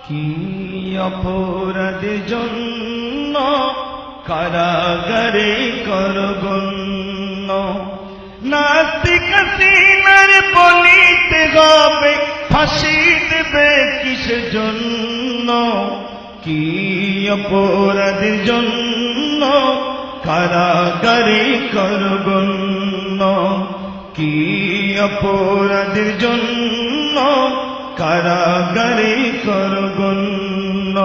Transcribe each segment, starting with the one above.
কি অপরাধের জন্য কারাগারে করগণ্য, নাস্তিক হাসিনার বলিতে হবে ফাঁসি দেবে কিসের জন্য? কি অপরাধের জন্য কারাগারে করগণ্য, কি অপরাধের জন্য কারাগারে করগণ্য,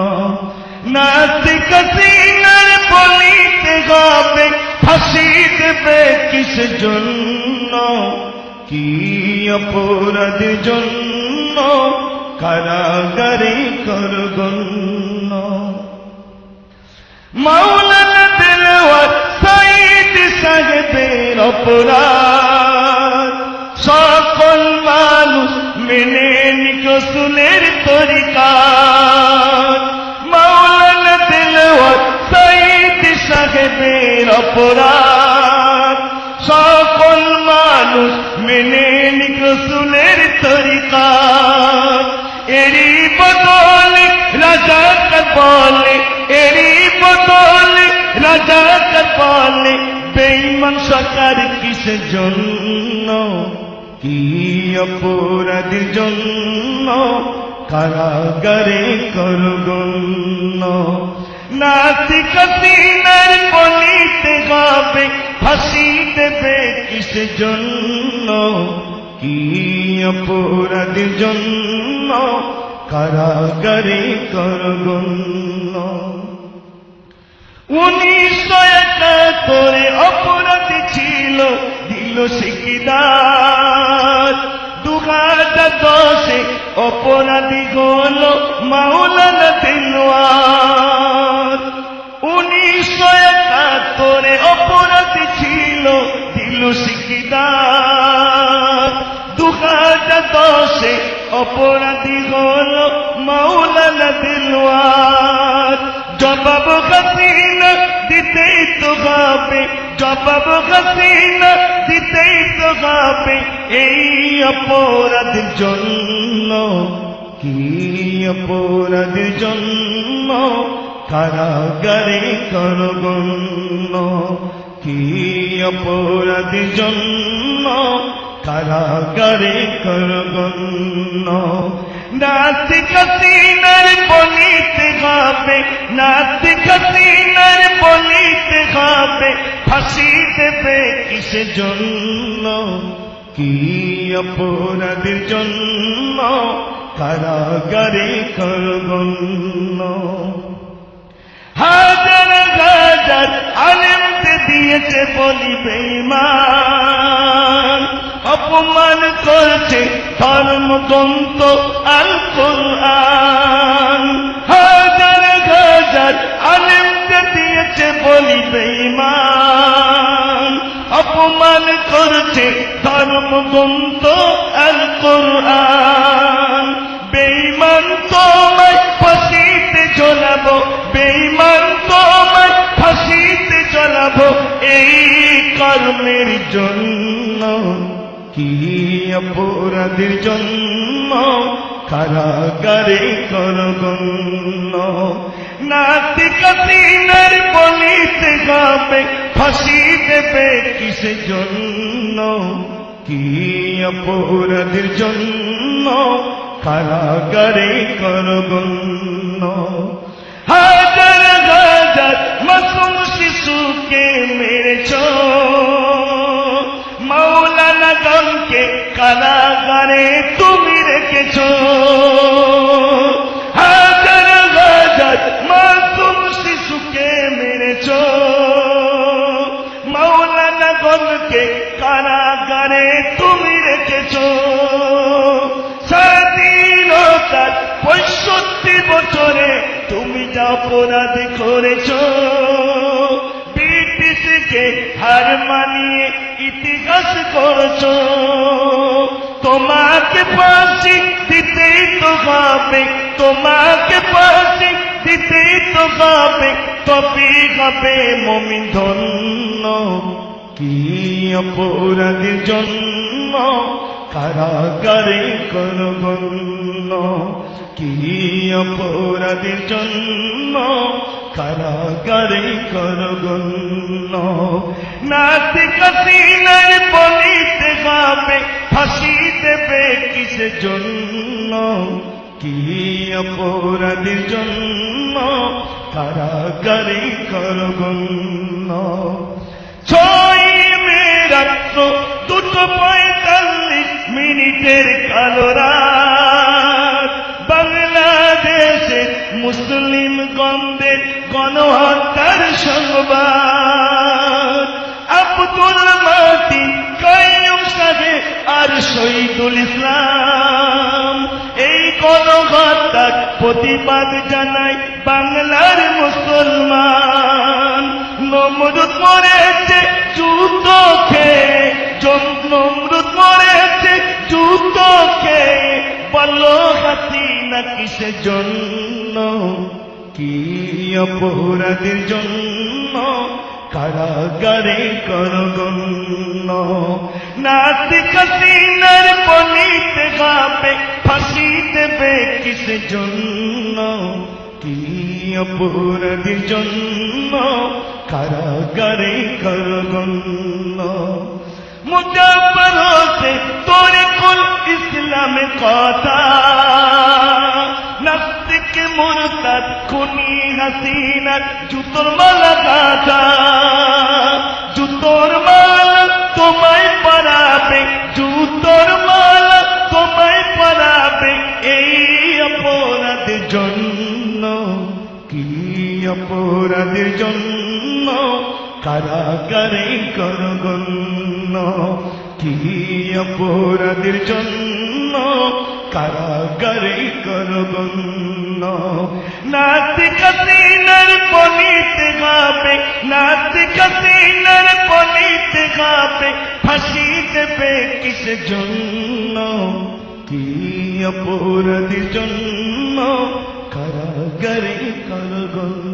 নাস্তিক হাসিনার বলিতে হবে ফাঁসি দেবে কিসের জন্য? কি অপরাধের জন্য কারাগারে করগণ্য। মাওলানা দেলওয়ার সাঈদ সাহেবের অপরাধ সকল মানুষ মেনে নিক রাসূলের তরিকা। মাওলানা দেলওয়ার সাঈদ সাহেবের অপরাধ সকল মানুষ মেনে নিক রাসূলের তরিকা। এরই বদলে রাজাকার বলে, এরই বদলে রাজাকার বলে বেঈমান সরকার কিসের জন্য? কি অপরাধের জন্য কারাগারে করগণ্য, নাস্তিক হাসিনার বলিতে হবে ফাঁসি দেবে কিসের জন্য? কি অপরাধের জন্য কারাগারে করগণ্য। 1971 অপরাধী ছিল দিল সিকিদার, 2010 অপরাধী হল মাওলানা দেলওয়ার। 1971 অপরাধী ছিল দিল সিকিদার, 2010 অপরাধী হল মাওলানা দেলওয়ার। জবাব হাসিনা দিতেই তো হবে, জবাব হাসিনা দিতেই তো হবে এই অপরাধের জন্য। কি অপরাধের জন্য কারাগারে করগণ্য, কি অপরাধের জন্য কারাগারে করগণ্য, নাস্তিক হাসিনার বলিতে হবে, নাস্তিক হাসিনার বলিতে হবে ফাঁসি দেবে কিসের জন্য? কি অপরাধের জন্য কারাগারে করগণ্য। হাজার হাজার আলেমকে দিয়েছে বলি বেঈমান, অপমান করছে ধর্মগ্রন্থ আল কোরআন। হাজার হাজার আলেমকে দিয়েছে বলি বেঈমান, অপমান করছে ধর্মগ্রন্থ আল কোরআন। বেঈমান তোমায় ফাঁসিতে ঝোলাবো, বেঈমান তোমায় ফাঁসিতে ঝোলাবো এই কর্মের জন্য। কি অপরাধের জন্য কারাগারে করগণ্য, নাস্তিক হাসিনার বলিতে হবে ফাঁসি দেবে কিসের জন্য? কি অপরাধের জন্য কারাগারে করগণ্য। হাজার হাজার মাসুম শিশুকে মেরেছ, মাওলানা গণকে কারাগারে তুমি রেখেছ। হাজার হাজার মাসুম শিশুকে মেরেছ, মাওলানা গণকে কারাগারে তুমি রেখেছ। স্বাধীনতার 65 বছরে তুমি যা অপরাধ করেছ, ব্রিটিশকে হার মানিয়ে ইতিহাস করছ। তোমাকে ফাঁসি দিতেই তো হবে, তোমাকে ফাঁসি দিতেই তো হবে, তবে হবে মুমিন ধন্য। কি অপরাধের জন্য কারাগারে করগণ্য, কি অপরাধের জন্য কারাগারে করগণ্য নাস্তিক হাসিনার বলিতে হবে ফাঁসি দেবে কিসের জন্য কি অপরাধের জন্য কারাগারে করগণ্য 6 মে রাত্র 2:45 কালো রাত বাংলাদেশের মুসলিম গণদের গণহত্যার সংবাদ আব্দুল মাতিন কাইয়ুম সাহেব আর শহীদুল ইসলাম এই গণহত্যার প্রতিবাদ জানাই বাংলার মুসলমান নমরুদ মরেছে যুদ্ধ খেয়ে নমরুদ মরেছে যুদ্ধ খেয়ে বলো হাসিনা কিসের জন্য কি অপরাধের জন্য কারাগারে করগণ্য নাস্তিক হাসিনার বলিতে হবে ফাঁসি দেবে কিসের জন্য কি অপরাধের জন্য কারাগারে করগণ্য মুজাফফর হোসেন তরিকুল ইসলামের কথা নাস্তিক মুরতাদ খুনি হাসিনার জুতোর মালা গাথা জুতোর মালা তোমায় পরাবে জুতোর মালা তোমায় পরাবে এই অপরাধের জন্য কি অপরাধের জন্য কারাগারে করগণ্য কি অপরাধের জন্য কারাগারে করগণ্য নাস্তিক হাসিনার বলিতে হবে নাস্তিক হাসিনার বলিতে হবে ফাঁসি দেবে কিসের জন্য কি অপরাধের জন্য কারাগারে করগণ্য